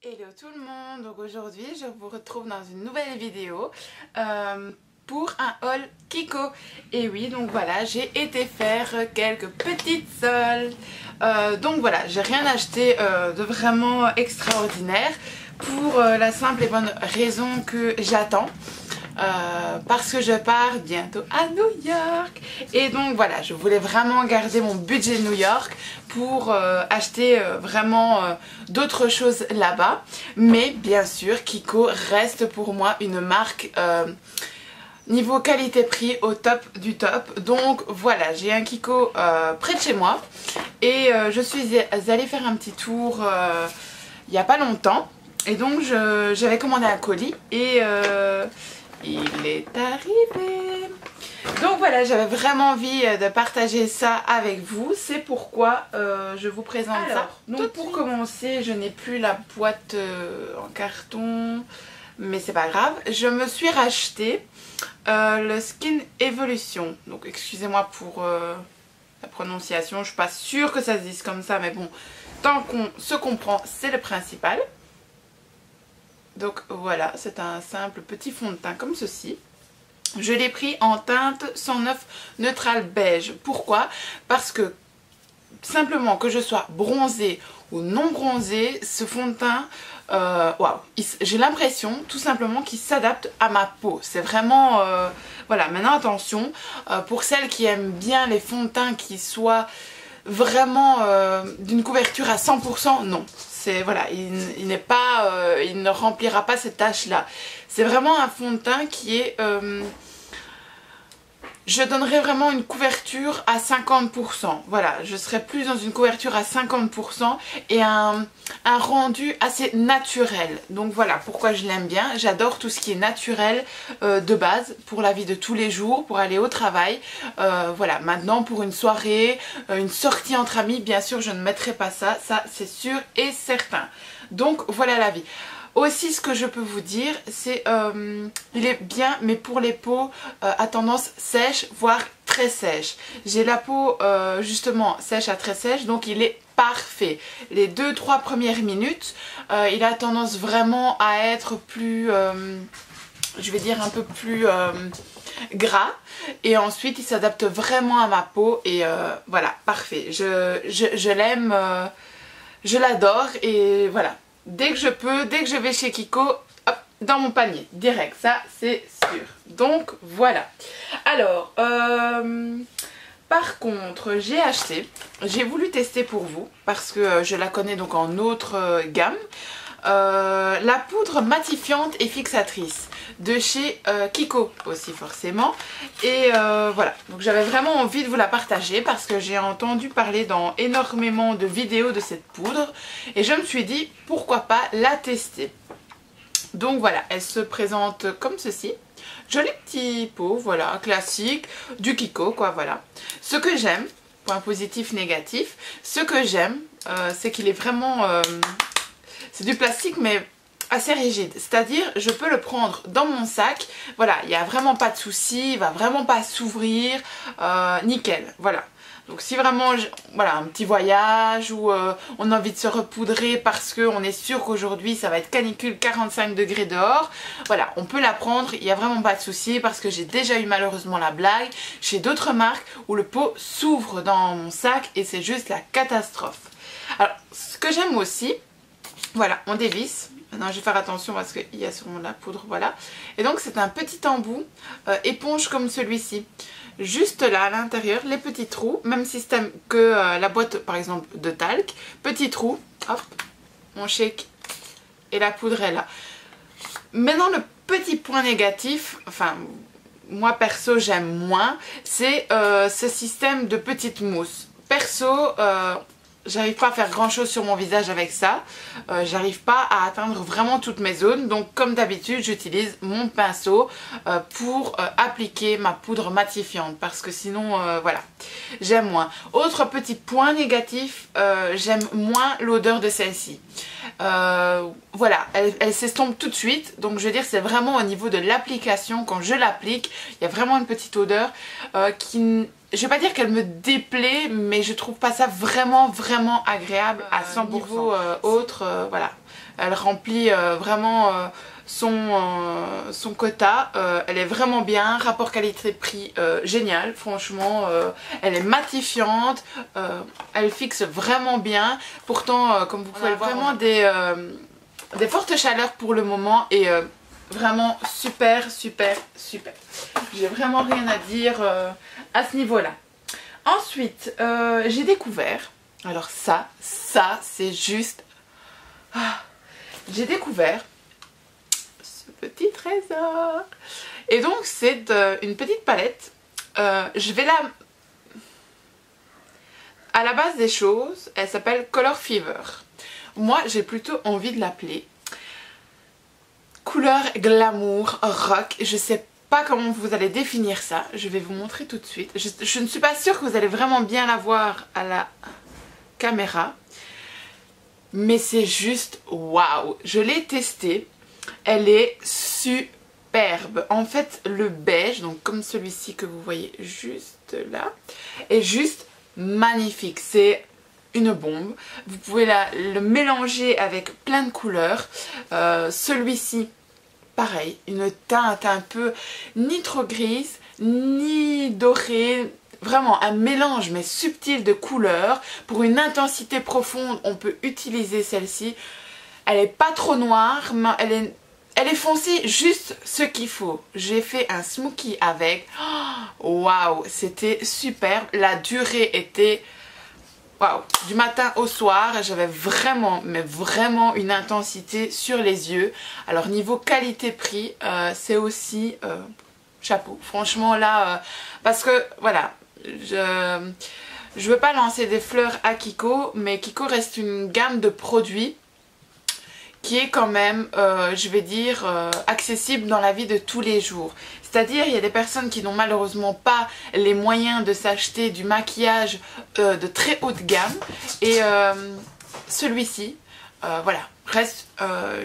Hello tout le monde, donc aujourd'hui je vous retrouve dans une nouvelle vidéo pour un haul Kiko. Et oui, donc voilà, j'ai été faire quelques petites soldes. Donc voilà, j'ai rien acheté de vraiment extraordinaire pour la simple et bonne raison que j'attends. Parce que je pars bientôt à New York et donc voilà, je voulais vraiment garder mon budget de New York pour acheter vraiment d'autres choses là-bas, mais bien sûr Kiko reste pour moi une marque niveau qualité-prix au top du top. Donc voilà, j'ai un Kiko près de chez moi et je suis allée faire un petit tour il n'y a pas longtemps et donc j'avais commandé un colis et il est arrivé. Donc voilà, j'avais vraiment envie de partager ça avec vous. C'est pourquoi je vous présente ça. Donc pour commencer, je n'ai plus la boîte en carton, mais c'est pas grave. Je me suis racheté le Skin Evolution. Donc excusez-moi pour la prononciation. Je suis pas sûre que ça se dise comme ça, mais bon, tant qu'on se comprend, c'est le principal. Donc voilà, c'est un simple petit fond de teint comme ceci. Je l'ai pris en teinte 109 Neutral Beige. Pourquoi? Parce que simplement que je sois bronzée ou non bronzée, ce fond de teint, waouh, j'ai l'impression tout simplement qu'il s'adapte à ma peau. C'est vraiment, voilà, maintenant attention, pour celles qui aiment bien les fonds de teint qui soient vraiment d'une couverture à 100%, non. Voilà, il ne remplira pas cette tâche là. C'est vraiment un fond de teint qui est je donnerais vraiment une couverture à 50%. Voilà, je serais plus dans une couverture à 50% et un rendu assez naturel. Donc voilà pourquoi je l'aime bien. J'adore tout ce qui est naturel de base pour la vie de tous les jours, pour aller au travail. Voilà, maintenant pour une soirée, une sortie entre amis, bien sûr je ne mettrai pas ça. Ça c'est sûr et certain. Donc voilà la vie. Aussi, ce que je peux vous dire, c'est il est bien, mais pour les peaux à tendance sèche, voire très sèche. J'ai la peau justement sèche à très sèche, donc il est parfait. Les 2-3 premières minutes, il a tendance vraiment à être plus, je vais dire un peu plus gras. Et ensuite, il s'adapte vraiment à ma peau et voilà, parfait. Je l'aime, je l'adore et voilà. Dès que je peux, dès que je vais chez Kiko, hop, dans mon panier, direct, ça c'est sûr. Donc voilà. Alors, par contre, j'ai voulu tester pour vous, parce que je la connais donc en autre gamme, la poudre matifiante et fixatrice de chez Kiko aussi forcément. Et voilà, donc j'avais vraiment envie de vous la partager parce que j'ai entendu parler dans énormément de vidéos de cette poudre et je me suis dit pourquoi pas la tester. Donc voilà, elle se présente comme ceci. Joli petit pot, voilà, classique du Kiko quoi, voilà. Ce que j'aime, point positif négatif, ce que j'aime c'est qu'il est vraiment c'est du plastique mais assez rigide, c'est-à-dire je peux le prendre dans mon sac, voilà, il n'y a vraiment pas de souci, il va vraiment pas s'ouvrir, nickel, voilà. Donc si vraiment, voilà, un petit voyage ou on a envie de se repoudrer parce qu'on est sûr qu'aujourd'hui ça va être canicule 45 degrés dehors, voilà, on peut la prendre, il n'y a vraiment pas de souci parce que j'ai déjà eu malheureusement la blague chez d'autres marques où le pot s'ouvre dans mon sac et c'est juste la catastrophe. Alors, ce que j'aime aussi, voilà, on dévisse. Maintenant je vais faire attention parce qu'il y a sûrement de la poudre, voilà. Et donc c'est un petit embout éponge comme celui-ci. Juste là à l'intérieur, les petits trous, même système que la boîte par exemple de talc. Petit trou, hop, on shake et la poudre est là. Maintenant le petit point négatif, enfin moi perso j'aime moins, c'est ce système de petites mousses. Perso, j'arrive pas à faire grand chose sur mon visage avec ça, j'arrive pas à atteindre vraiment toutes mes zones, donc comme d'habitude j'utilise mon pinceau pour appliquer ma poudre matifiante parce que sinon voilà, j'aime moins. Autre petit point négatif, j'aime moins l'odeur de celle-ci. Voilà, elle s'estompe tout de suite, donc je veux dire c'est vraiment au niveau de l'application, quand je l'applique, il y a vraiment une petite odeur qui je vais pas dire qu'elle me déplaît, mais je trouve pas ça vraiment agréable à 100%. Niveau autre, voilà. Elle remplit vraiment son quota. Elle est vraiment bien. Rapport qualité-prix génial. Franchement, elle est matifiante. Elle fixe vraiment bien. Pourtant, comme vous pouvez le voir, vraiment des fortes chaleurs pour le moment. Et vraiment super. J'ai vraiment rien à dire à ce niveau-là. Ensuite, j'ai découvert. Alors ça c'est juste... J'ai découvert ce petit trésor. Et donc c'est une petite palette. Je vais la... À la base des choses, elle s'appelle Color Fever. Moi j'ai plutôt envie de l'appeler couleur glamour rock. Je sais pas comment vous allez définir ça. Je vais vous montrer tout de suite. Je ne suis pas sûre que vous allez vraiment bien la voir à la caméra. Mais c'est juste waouh. Je l'ai testée. Elle est superbe. En fait, le beige, donc comme celui-ci que vous voyez juste là, est juste magnifique. C'est une bombe. Vous pouvez le mélanger avec plein de couleurs. Celui-ci, pareil, une teinte un peu ni trop grise, ni dorée. Vraiment un mélange mais subtil de couleurs. Pour une intensité profonde, on peut utiliser celle-ci. Elle est pas trop noire, mais elle est foncée, juste ce qu'il faut. J'ai fait un smoky avec. Waouh, c'était super. La durée était... Waouh, du matin au soir, j'avais vraiment, mais vraiment une intensité sur les yeux. Alors niveau qualité-prix, c'est aussi chapeau. Franchement là, parce que voilà, je veux pas lancer des fleurs à Kiko, mais Kiko reste une gamme de produits qui est quand même, je vais dire, accessible dans la vie de tous les jours. C'est-à-dire, il y a des personnes qui n'ont malheureusement pas les moyens de s'acheter du maquillage de très haute gamme. Et celui-ci, voilà, reste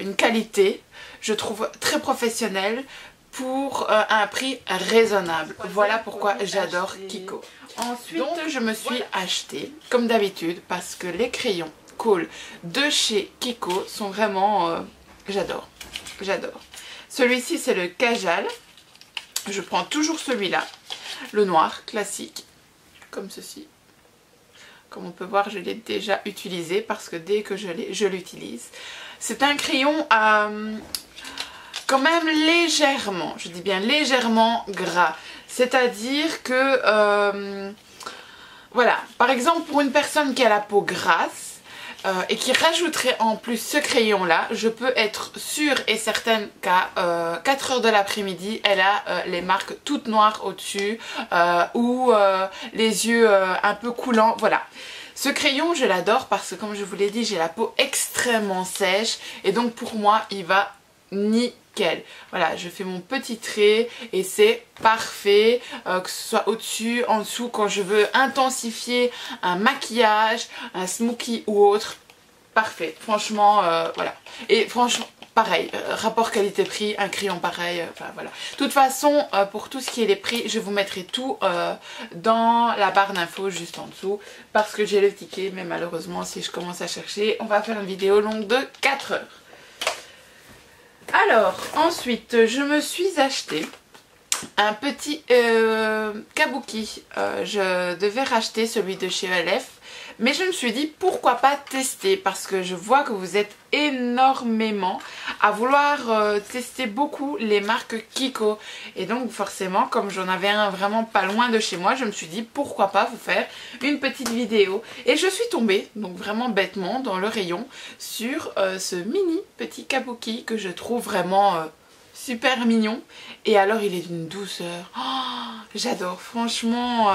une qualité, je trouve, très professionnelle pour un prix raisonnable. Voilà pourquoi j'adore Kiko. Ensuite, donc, je me suis acheté, comme d'habitude, parce que les crayons Kohl de chez Kiko sont vraiment... j'adore. Celui-ci, c'est le Kajal. Je prends toujours celui-là, le noir, classique, comme ceci. Comme on peut voir, je l'ai déjà utilisé parce que dès que je l'ai, je l'utilise. C'est un crayon quand même légèrement, je dis bien légèrement gras. C'est-à-dire que, voilà, par exemple pour une personne qui a la peau grasse, et qui rajouterait en plus ce crayon là, je peux être sûre et certaine qu'à 4 h de l'après-midi elle a les marques toutes noires au dessus ou les yeux un peu coulants, voilà. Ce crayon je l'adore parce que comme je vous l'ai dit, j'ai la peau extrêmement sèche et donc pour moi il va nickel. Voilà, je fais mon petit trait et c'est parfait, que ce soit au-dessus, en dessous, quand je veux intensifier un maquillage, un smoky ou autre, parfait. Franchement, voilà. Et franchement, pareil, rapport qualité-prix, un crayon pareil, enfin voilà. De toute façon, pour tout ce qui est les prix, je vous mettrai tout dans la barre d'infos juste en dessous, parce que j'ai le ticket, mais malheureusement, si je commence à chercher, on va faire une vidéo longue de 4 heures. Alors, ensuite, je me suis acheté un petit kabuki. Je devais racheter celui de chez ELF, mais je me suis dit pourquoi pas tester, parce que je vois que vous êtes énormément à vouloir tester beaucoup les marques Kiko. Et donc forcément, comme j'en avais un vraiment pas loin de chez moi, je me suis dit pourquoi pas vous faire une petite vidéo. Et je suis tombée, donc vraiment bêtement, dans le rayon sur ce mini petit kabuki que je trouve vraiment... super mignon. Et alors il est d'une douceur. Oh, j'adore. Franchement,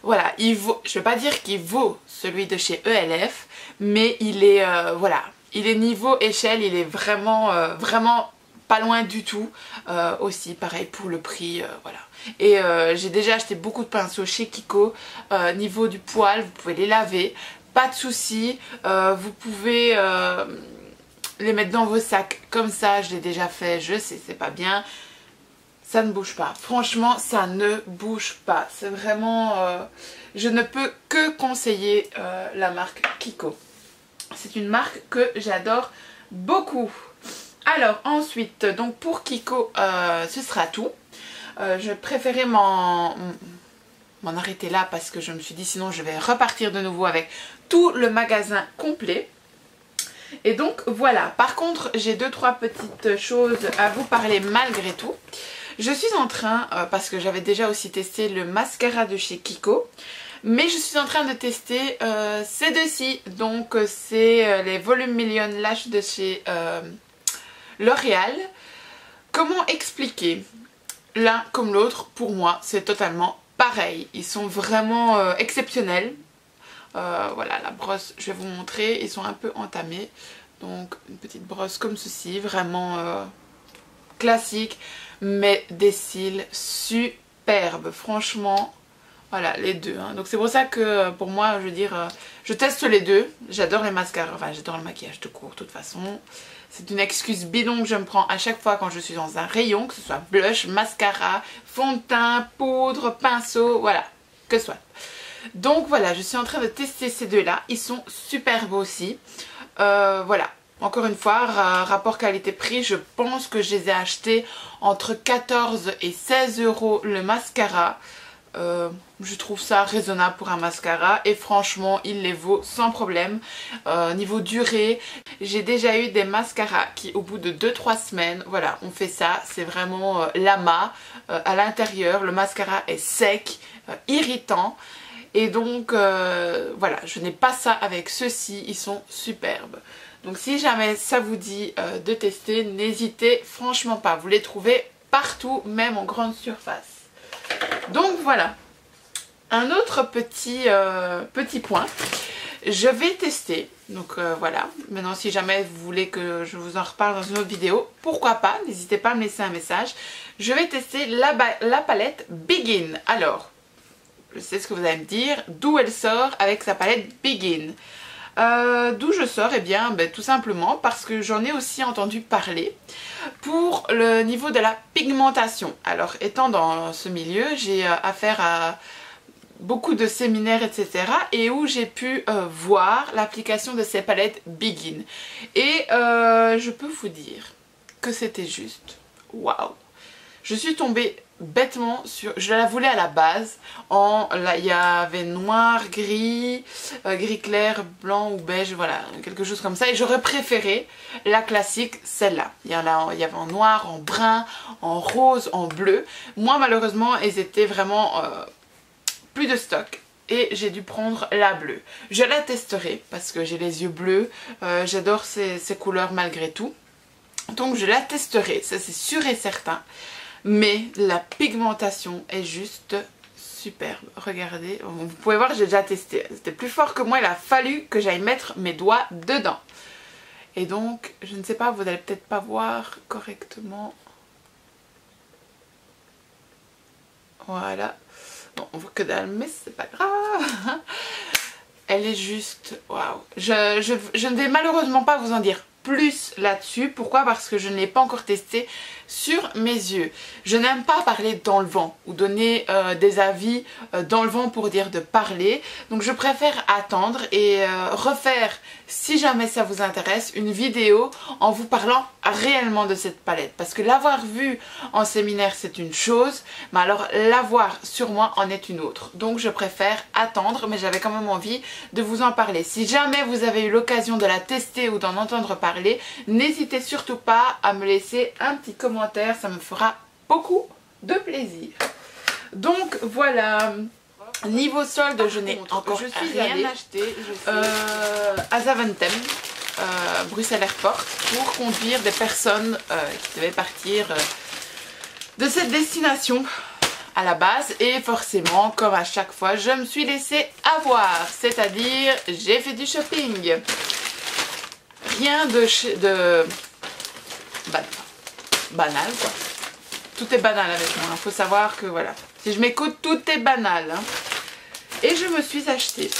voilà, il vaut, je vais pas dire qu'il vaut celui de chez ELF, mais il est, voilà, il est niveau échelle, il est vraiment, vraiment pas loin du tout. Aussi, pareil pour le prix, voilà. Et j'ai déjà acheté beaucoup de pinceaux chez Kiko. Niveau du poil, vous pouvez les laver, pas de souci. Vous pouvez... les mettre dans vos sacs comme ça, je l'ai déjà fait, je sais c'est pas bien, ça ne bouge pas. Franchement, ça ne bouge pas. C'est vraiment... je ne peux que conseiller la marque Kiko. C'est une marque que j'adore beaucoup. Alors ensuite, donc pour Kiko, ce sera tout. Je préférais m'en arrêter là parce que je me suis dit sinon je vais repartir de nouveau avec tout le magasin complet. Et donc voilà, par contre j'ai 2-3 petites choses à vous parler malgré tout. Je suis en train, parce que j'avais déjà aussi testé le mascara de chez Kiko, mais je suis en train de tester ces deux-ci. Donc c'est les Volume Million Lash de chez L'Oréal. Comment expliquer? L'un comme l'autre, pour moi, c'est totalement pareil. Ils sont vraiment exceptionnels. Voilà, la brosse, je vais vous montrer. Ils sont un peu entamés. Donc une petite brosse comme ceci, vraiment classique, mais des cils superbes. Franchement, voilà, les deux. Hein. Donc c'est pour ça que pour moi, je veux dire, je teste les deux. J'adore les mascaras, enfin j'adore le maquillage de court de toute façon. C'est une excuse bidon que je me prends à chaque fois quand je suis dans un rayon, que ce soit blush, mascara, fond de teint, poudre, pinceau, voilà, que ce soit. Donc voilà, je suis en train de tester ces deux-là. Ils sont superbes aussi. Voilà, encore une fois, rapport qualité-prix, je pense que je les ai achetés entre 14 et 16 € le mascara. Je trouve ça raisonnable pour un mascara et franchement il les vaut sans problème. Niveau durée, j'ai déjà eu des mascaras qui au bout de 2-3 semaines, voilà, on fait ça, c'est vraiment l'amas à l'intérieur, le mascara est sec, irritant et donc voilà, je n'ai pas ça avec ceux-ci, ils sont superbes. Donc si jamais ça vous dit de tester, n'hésitez franchement pas, vous les trouvez partout, même en grande surface. Donc voilà, un autre petit point, je vais tester, donc voilà, maintenant si jamais vous voulez que je vous en reparle dans une autre vidéo, pourquoi pas, n'hésitez pas à me laisser un message. Je vais tester la palette Begin. Alors, je sais ce que vous allez me dire, d'où elle sort avec sa palette Begin. D'où je sors? Eh bien tout simplement parce que j'en ai aussi entendu parler pour le niveau de la pigmentation. Alors étant dans ce milieu, j'ai affaire à beaucoup de séminaires etc. et où j'ai pu voir l'application de ces palettes Begin. Et je peux vous dire que c'était juste waouh! Je suis tombée bêtement sur... Je la voulais à la base en... Là, il y avait noir, gris, gris clair, blanc ou beige, voilà, quelque chose comme ça. Et j'aurais préféré la classique, celle-là. Il y avait en noir, en brun, en rose, en bleu. Moi, malheureusement, elles étaient vraiment plus de stock. Et j'ai dû prendre la bleue. Je la testerai parce que j'ai les yeux bleus. J'adore ces couleurs malgré tout. Donc je la testerai, ça c'est sûr et certain. Mais la pigmentation est juste superbe. Regardez, vous pouvez voir, j'ai déjà testé. C'était plus fort que moi, il a fallu que j'aille mettre mes doigts dedans. Et donc, je ne sais pas, vous n'allez peut-être pas voir correctement. Voilà. Bon, on voit que dalle, mais c'est pas grave. Elle est juste waouh. Je ne vais malheureusement pas vous en dire plus là-dessus. Pourquoi? Parce que je ne l'ai pas encore testé sur mes yeux. Je n'aime pas parler dans le vent ou donner des avis dans le vent pour dire de parler. Donc je préfère attendre et refaire, si jamais ça vous intéresse, une vidéo en vous parlant réellement de cette palette. Parce que l'avoir vue en séminaire c'est une chose, mais alors l'avoir sur moi en est une autre. Donc je préfère attendre, mais j'avais quand même envie de vous en parler. Si jamais vous avez eu l'occasion de la tester ou d'en entendre parler, n'hésitez surtout pas à me laisser un petit commentaire, ça me fera beaucoup de plaisir. Donc voilà, niveau solde, je n'ai encore rien acheté. À Zaventem, Bruxelles Airport, pour conduire des personnes qui devaient partir de cette destination à la base, et forcément comme à chaque fois je me suis laissée avoir, c'est-à-dire j'ai fait du shopping. Rien de banal quoi. Tout est banal avec moi, il faut savoir que voilà, si je m'écoute tout est banal hein. Et je me suis acheté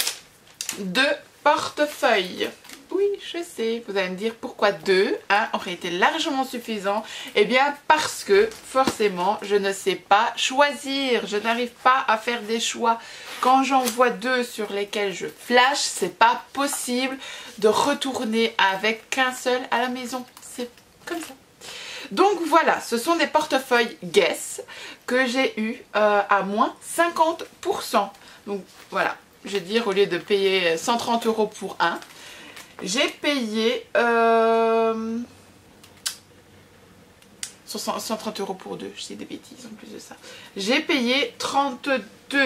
2 portefeuilles. Oui, je sais. Vous allez me dire pourquoi 2, un aurait été largement suffisant. Eh bien parce que forcément je ne sais pas choisir. Je n'arrive pas à faire des choix. Quand j'en vois 2 sur lesquels je flash, c'est pas possible de retourner avec qu'un seul à la maison. C'est comme ça. Donc voilà, ce sont des portefeuilles Guess que j'ai eu à moins 50%. Donc voilà, je veux dire, au lieu de payer 130 € pour un, j'ai payé 130 € pour 2, je dis des bêtises en plus de ça. J'ai payé 32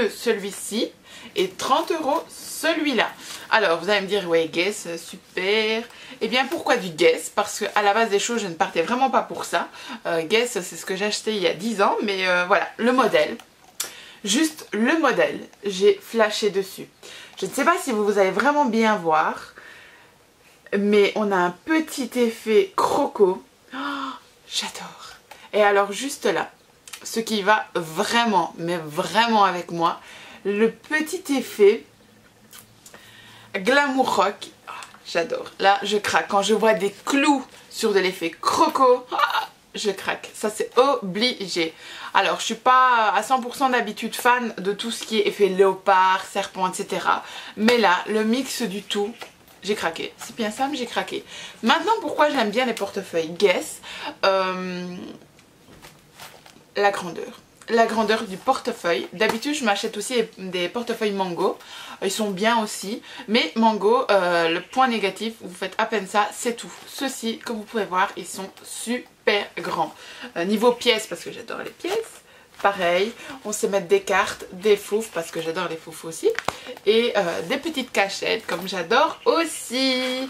celui-ci et 30 € celui-là. Alors vous allez me dire, ouais Guess, super. Eh bien pourquoi du Guess? Parce qu'à la base des choses, je ne partais vraiment pas pour ça. Guess, c'est ce que j'ai acheté il y a 10 ans, mais voilà, le modèle. Juste le modèle, j'ai flashé dessus. Je ne sais pas si vous allez vraiment bien voir, mais on a un petit effet croco. Oh, j'adore. Et alors juste là, ce qui va vraiment, mais vraiment avec moi, le petit effet glamour rock. Oh, j'adore. Là, je craque. Quand je vois des clous sur de l'effet croco, oh, je craque. Ça, c'est obligé. Alors, je suis pas à 100% d'habitude fan de tout ce qui est effet léopard, serpent, etc. Mais là, le mix du tout, j'ai craqué. C'est bien ça, mais j'ai craqué. Maintenant, pourquoi j'aime bien les portefeuilles Guess? La grandeur. La grandeur du portefeuille. D'habitude, je m'achète aussi des portefeuilles Mango. Ils sont bien aussi. Mais Mango, le point négatif, vous faites à peine ça, c'est tout. Ceux-ci, comme vous pouvez voir, ils sont super grands. Niveau pièces, parce que j'adore les pièces. Pareil, on sait mettre des cartes, des foufs, parce que j'adore les foufs aussi. Et des petites cachettes, comme j'adore aussi.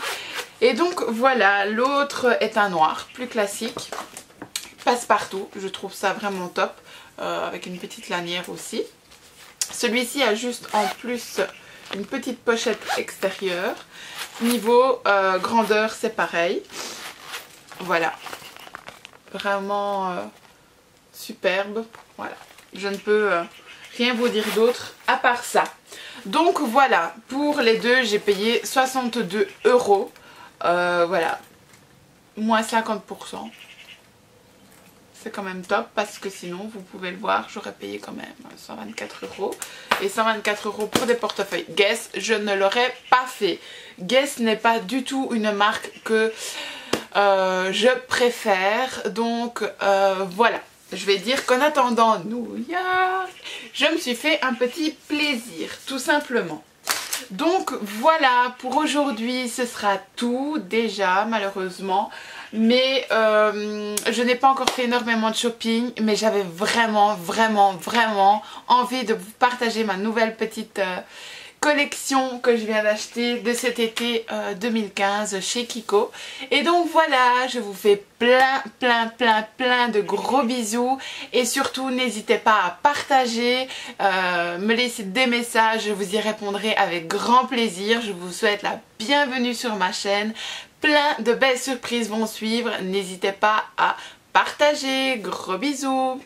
Et donc, voilà, l'autre est un noir, plus classique. Passe-partout, je trouve ça vraiment top, avec une petite lanière aussi. Celui-ci a juste en plus une petite pochette extérieure. Niveau grandeur, c'est pareil. Voilà, vraiment superbe. Voilà, je ne peux rien vous dire d'autre à part ça. Donc voilà, pour les deux, j'ai payé 62 €. Voilà, moins 50%. C'est quand même top parce que sinon, vous pouvez le voir, j'aurais payé quand même 124 €. Et 124 € pour des portefeuilles Guess, je ne l'aurais pas fait. Guess n'est pas du tout une marque que je préfère. Donc voilà, je vais dire qu'en attendant New York, je me suis fait un petit plaisir, tout simplement. Donc voilà, pour aujourd'hui, ce sera tout déjà, malheureusement. Mais je n'ai pas encore fait énormément de shopping, mais j'avais vraiment envie de vous partager ma nouvelle petite collection que je viens d'acheter de cet été 2015 chez Kiko. Et donc voilà, je vous fais plein de gros bisous. Et surtout, n'hésitez pas à partager, me laisser des messages, je vous y répondrai avec grand plaisir. Je vous souhaite la bienvenue sur ma chaîne. Plein de belles surprises vont suivre. N'hésitez pas à partager. Gros bisous.